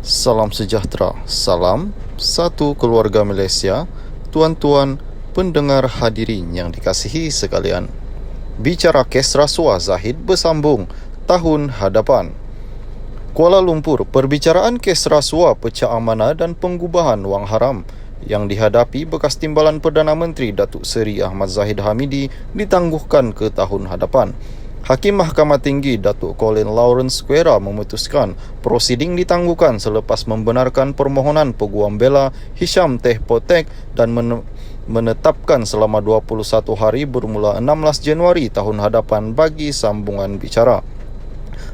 Salam sejahtera, salam satu keluarga Malaysia, tuan-tuan, pendengar hadirin yang dikasihi sekalian. Bicara kes rasuah Zahid bersambung tahun hadapan. Kuala Lumpur, perbicaraan kes rasuah pecah amanah dan pengubahan wang haram yang dihadapi bekas Timbalan Perdana Menteri Datuk Seri Ahmad Zahid Hamidi ditangguhkan ke tahun hadapan. Hakim Mahkamah Tinggi Datuk Colin Lawrence Quera memutuskan prosiding ditangguhkan selepas membenarkan permohonan peguam bela Hisham Tehpotek dan menetapkan selama 21 hari bermula 16 Januari tahun hadapan bagi sambungan bicara.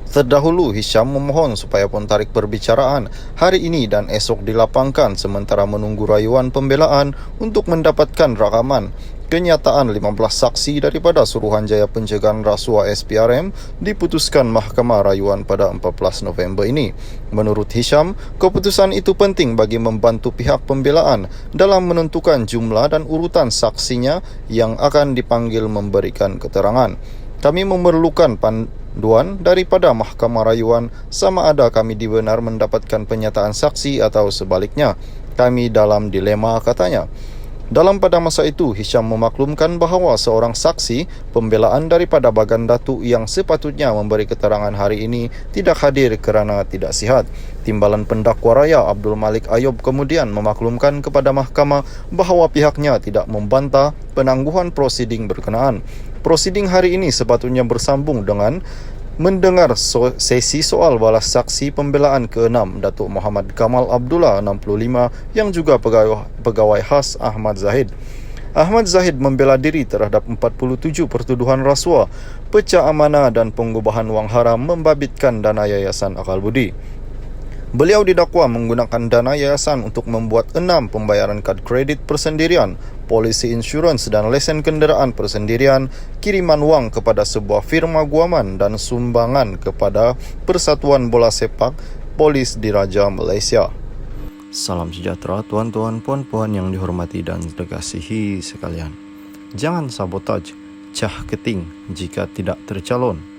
Terdahulu, Hisham memohon supaya pentarik perbicaraan hari ini dan esok dilapangkan sementara menunggu rayuan pembelaan untuk mendapatkan rakaman. Kenyataan 15 saksi daripada Suruhanjaya Pencegahan Rasuah SPRM diputuskan Mahkamah Rayuan pada 14 November ini. Menurut Hisham, keputusan itu penting bagi membantu pihak pembelaan dalam menentukan jumlah dan urutan saksinya yang akan dipanggil memberikan keterangan. Kami memerlukan panduan daripada Mahkamah Rayuan sama ada kami dibenar mendapatkan penyataan saksi atau sebaliknya. Kami dalam dilema, katanya. Dalam pada masa itu, Hisham memaklumkan bahawa seorang saksi pembelaan daripada Bagan Datuk yang sepatutnya memberi keterangan hari ini tidak hadir kerana tidak sihat. Timbalan Pendakwa Raya Abdul Malik Ayub kemudian memaklumkan kepada mahkamah bahawa pihaknya tidak membantah penangguhan prosiding berkenaan. Prosiding hari ini sepatutnya bersambung dengan mendengar sesi soal balas saksi pembelaan ke-6 Datuk Muhammad Kamal Abdullah 65 yang juga pegawai khas Ahmad Zahid. Ahmad Zahid membela diri terhadap 47 pertuduhan rasuah, pecah amanah dan pengubahan wang haram membabitkan dana Yayasan Akal Budi. Beliau didakwa menggunakan dana yayasan untuk membuat 6 pembayaran kad kredit persendirian, polisi insurans dan lesen kenderaan persendirian, kiriman wang kepada sebuah firma guaman dan sumbangan kepada Persatuan Bola Sepak Polis Diraja Malaysia. Salam sejahtera tuan-tuan, puan-puan yang dihormati dan dikasihi sekalian. Jangan sabotaj cah keting jika tidak tercalon.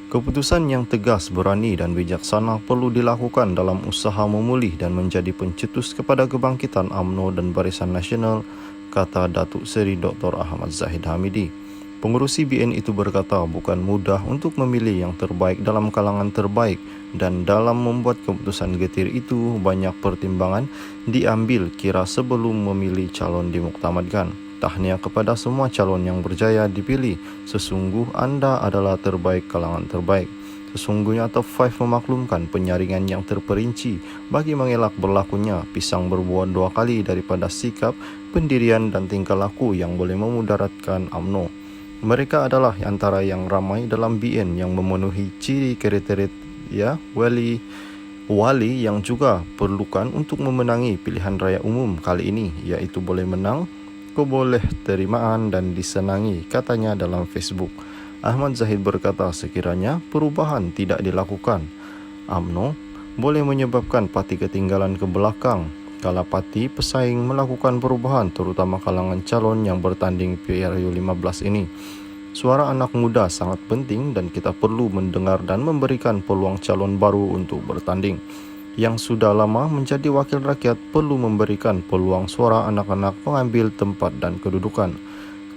Keputusan yang tegas, berani dan bijaksana perlu dilakukan dalam usaha memulih dan menjadi pencetus kepada kebangkitan UMNO dan Barisan Nasional, kata Datuk Seri Dr. Ahmad Zahid Hamidi. Pengurusi BN itu berkata bukan mudah untuk memilih yang terbaik dalam kalangan terbaik dan dalam membuat keputusan getir itu banyak pertimbangan diambil kira sebelum memilih calon dimuktamadkan. Tahniah kepada semua calon yang berjaya dipilih. Sesungguh anda adalah terbaik kalangan terbaik. Sesungguhnya Top 5 memaklumkan penyaringan yang terperinci bagi mengelak berlakunya pisang berbuah 2 kali daripada sikap, pendirian dan tingkah laku yang boleh memudaratkan UMNO. Mereka adalah antara yang ramai dalam BN yang memenuhi ciri kriteria wali yang juga perlukan untuk memenangi pilihan raya umum kali ini, iaitu boleh menang, boleh terimaan dan disenangi, katanya dalam Facebook. Ahmad Zahid berkata sekiranya perubahan tidak dilakukan, UMNO boleh menyebabkan parti ketinggalan ke belakang kala parti pesaing melakukan perubahan, terutama kalangan calon yang bertanding PRU15 ini. Suara anak muda sangat penting dan kita perlu mendengar dan memberikan peluang calon baru untuk bertanding. Yang sudah lama menjadi wakil rakyat perlu memberikan peluang suara anak-anak pengambil tempat dan kedudukan.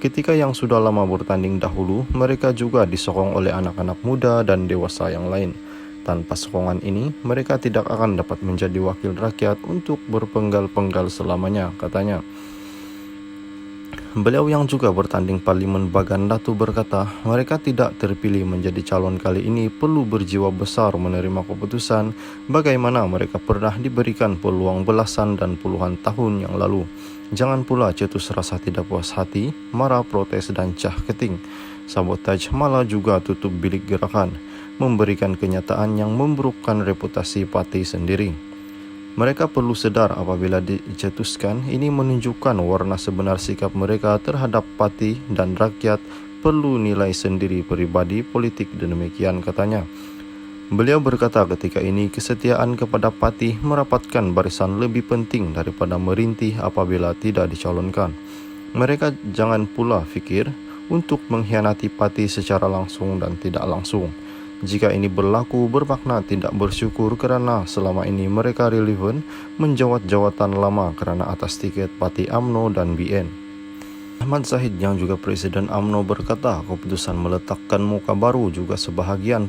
Ketika yang sudah lama bertanding dahulu, mereka juga disokong oleh anak-anak muda dan dewasa yang lain. Tanpa sokongan ini, mereka tidak akan dapat menjadi wakil rakyat untuk berpenggal-penggal selamanya, katanya. Beliau yang juga bertanding Parlimen Bagan Datu berkata, mereka tidak terpilih menjadi calon kali ini perlu berjiwa besar menerima keputusan bagaimana mereka pernah diberikan peluang belasan dan puluhan tahun yang lalu. Jangan pula cetus rasa tidak puas hati, marah, protes dan cah keting. Sabotaj malah juga tutup bilik gerakan, memberikan kenyataan yang memburukkan reputasi parti sendiri. Mereka perlu sedar apabila dicetuskan, ini menunjukkan warna sebenar sikap mereka terhadap parti dan rakyat perlu nilai sendiri pribadi politik dan demikian, katanya. Beliau berkata ketika ini kesetiaan kepada parti merapatkan barisan lebih penting daripada merintih apabila tidak dicalonkan. Mereka jangan pula fikir untuk mengkhianati parti secara langsung dan tidak langsung. Jika ini berlaku, bermakna tidak bersyukur kerana selama ini mereka relevan menjawat jawatan lama kerana atas tiket parti UMNO dan BN. Ahmad Zahid yang juga Presiden UMNO berkata keputusan meletakkan muka baru juga sebahagian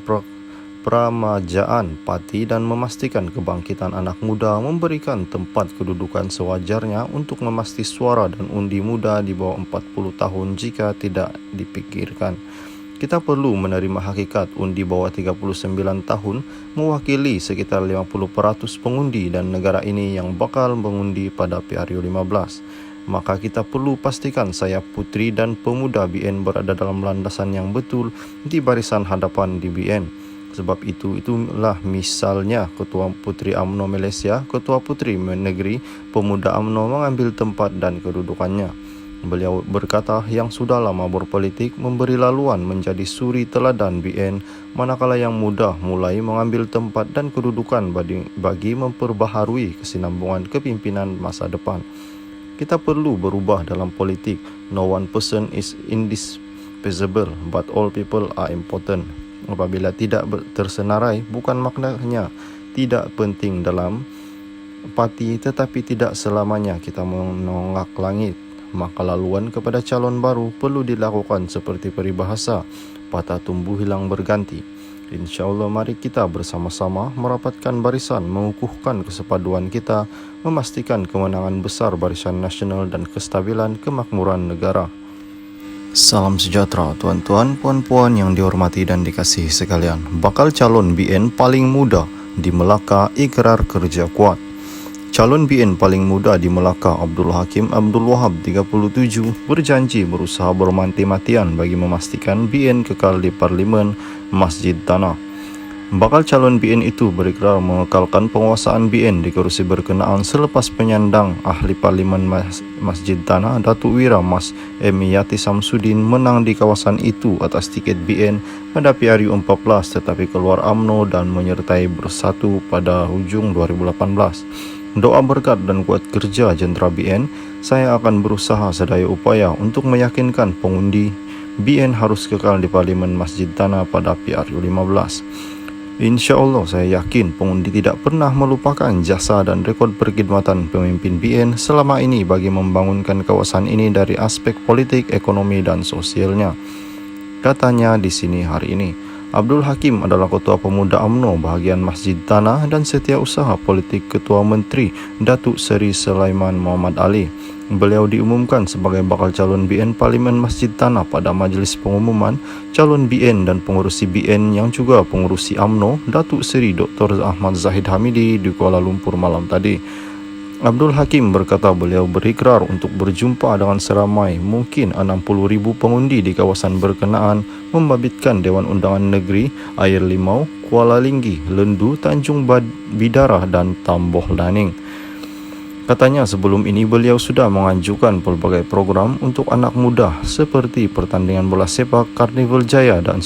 peramajaan parti dan memastikan kebangkitan anak muda memberikan tempat kedudukan sewajarnya untuk memasti suara dan undi muda di bawah 40 tahun jika tidak dipikirkan. Kita perlu menerima hakikat undi bawah 39 tahun mewakili sekitar 50% pengundi dan negara ini yang bakal mengundi pada PRU15. Maka kita perlu pastikan sayap putri dan pemuda BN berada dalam landasan yang betul di barisan hadapan di BN. Sebab itulah misalnya Ketua Puteri UMNO Malaysia, Ketua Puteri Negeri Pemuda UMNO mengambil tempat dan kedudukannya. Beliau berkata yang sudah lama berpolitik memberi laluan menjadi suri teladan BN, manakala yang muda mulai mengambil tempat dan kedudukan bagi memperbaharui kesinambungan kepimpinan masa depan. Kita perlu berubah dalam politik. No one person is indispensable, but all people are important. Apabila tidak tersenarai, bukan maknanya tidak penting dalam parti, tetapi tidak selamanya kita menolak langit. Maka laluan kepada calon baru perlu dilakukan seperti peribahasa, patah tumbuh hilang berganti. InsyaAllah mari kita bersama-sama merapatkan barisan, mengukuhkan kesepaduan kita, memastikan kemenangan besar barisan nasional dan kestabilan kemakmuran negara. Salam sejahtera tuan-tuan, puan-puan yang dihormati dan dikasihi sekalian. Bakal calon BN paling muda di Melaka ikrar kerja kuat. Calon BN paling muda di Melaka, Abdul Hakim Abdul Wahab 37, berjanji berusaha bermati-matian bagi memastikan BN kekal di Parlimen Masjid Tanah. Bakal calon BN itu berikrar mengekalkan penguasaan BN di kerusi berkenaan selepas penyandang ahli Parlimen Masjid Tanah Datuk Wira Mas Yati Samsudin menang di kawasan itu atas tiket BN pada PRU14 tetapi keluar UMNO dan menyertai Bersatu pada hujung 2018. Doa berkat dan kuat kerja jentera BN, saya akan berusaha sedaya upaya untuk meyakinkan pengundi BN harus kekal di Parlimen Masjid Tanah pada PRU15. InsyaAllah saya yakin pengundi tidak pernah melupakan jasa dan rekod perkhidmatan pemimpin BN selama ini bagi membangunkan kawasan ini dari aspek politik, ekonomi dan sosialnya. Katanya di sini hari ini. Abdul Hakim adalah Ketua Pemuda UMNO bahagian Masjid Tanah dan Setiausaha Politik Ketua Menteri Datuk Seri Sulaiman Muhammad Ali. Beliau diumumkan sebagai bakal calon BN Parlimen Masjid Tanah pada majlis pengumuman calon BN dan pengurusi BN yang juga pengurusi UMNO Datuk Seri Dr. Ahmad Zahid Hamidi di Kuala Lumpur malam tadi. Abdul Hakim berkata beliau berikrar untuk berjumpa dengan seramai mungkin 60,000 pengundi di kawasan berkenaan membabitkan Dewan Undangan Negeri Air Limau, Kuala Linggi, Lendu, Tanjung Bidara dan Tamboh Daning. Katanya sebelum ini beliau sudah mengajukan pelbagai program untuk anak muda seperti pertandingan bola sepak, Karnival Jaya dan